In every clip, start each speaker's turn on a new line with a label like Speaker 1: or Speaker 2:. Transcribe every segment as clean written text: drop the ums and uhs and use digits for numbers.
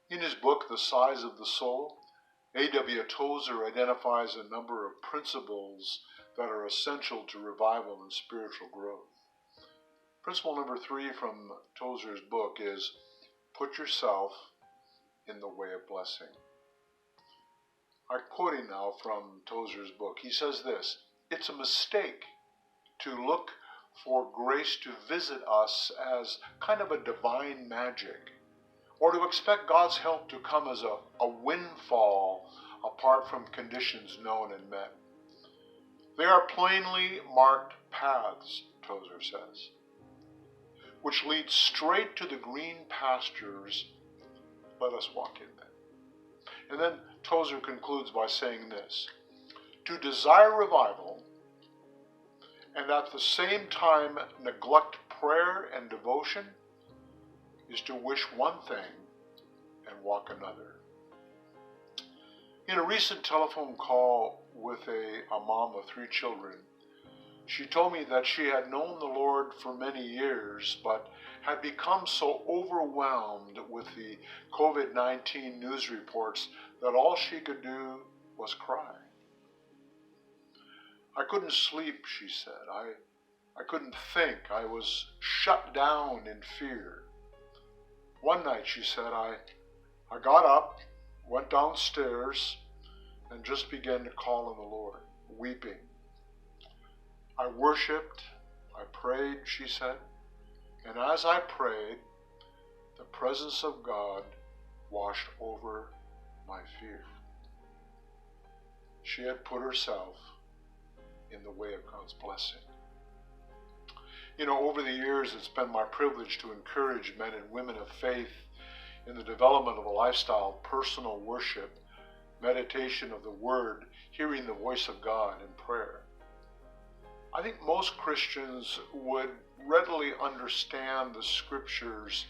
Speaker 1: In his book, The Size of the Soul, A.W. Tozer identifies a number of principles that are essential to revival and spiritual growth. Principle number 3 from Tozer's book is, put yourself in the way of blessing. I'm quoting now from Tozer's book. He says this, it's a mistake to look for grace to visit us as kind of a divine magic, or to expect God's help to come as a windfall apart from conditions known and met. They are plainly marked paths, Tozer says, which lead straight to the green pastures. Let us walk in them. And then Tozer concludes by saying this, to desire revival and at the same time neglect prayer and devotion is to wish one thing and walk another. In a recent telephone call with a mom of 3 children, she told me that she had known the Lord for many years, but had become so overwhelmed with the COVID-19 news reports that all she could do was cry. I couldn't sleep, she said. I couldn't think. I was shut down in fear. One night, she said, I got up, went downstairs, and just began to call on the Lord, weeping. I worshiped, I prayed, she said, and as I prayed, the presence of God washed over my fear. She had put herself in the way of God's blessing. You know, over the years, it's been my privilege to encourage men and women of faith in the development of a lifestyle of personal worship, meditation of the Word, hearing the voice of God in prayer. I think most Christians would readily understand the scriptures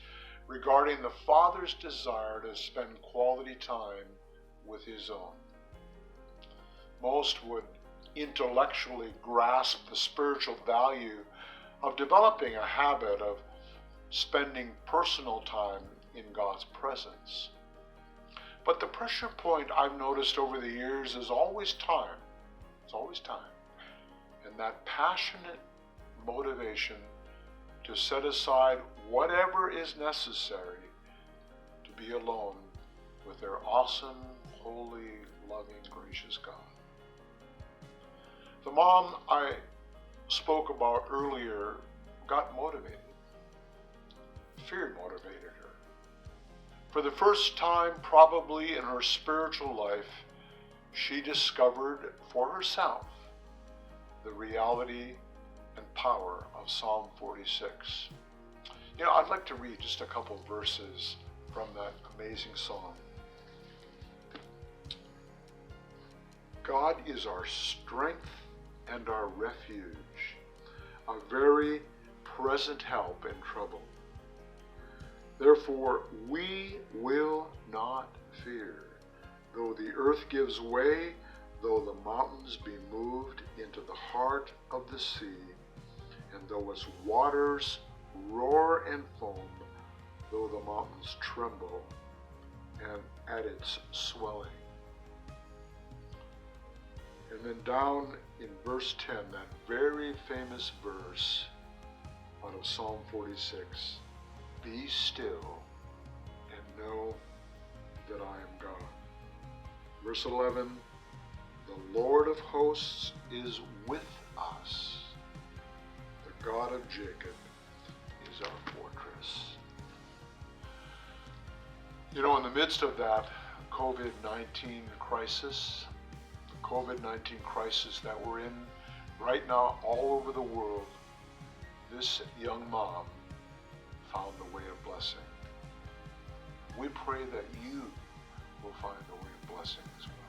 Speaker 1: regarding the Father's desire to spend quality time with His own. Most would intellectually grasp the spiritual value of developing a habit of spending personal time in God's presence. But the pressure point I've noticed over the years is always time. It's always time. And that passionate motivation to set aside whatever is necessary to be alone with their awesome, holy, loving, gracious God. The mom I spoke about earlier got motivated. Fear motivated her. For the first time probably in her spiritual life, she discovered for herself the reality and power of Psalm 46. You know, I'd like to read just a couple of verses from that amazing psalm. God is our strength and our refuge, a very present help in trouble. Therefore, we will not fear, though the earth gives way, though the mountains be moved into the heart of the sea, and though its waters roar and foam, though the mountains tremble and at its swelling. And then down in verse 10, that very famous verse out of Psalm 46, be still and know that I am God. Verse 11, the Lord of hosts is with us. The God of Jacob is our fortress. You know, in the midst of that COVID-19 crisis, the COVID-19 crisis that we're in right now all over the world, this young mom found the way of blessing. We pray that you will find the way of blessing as well.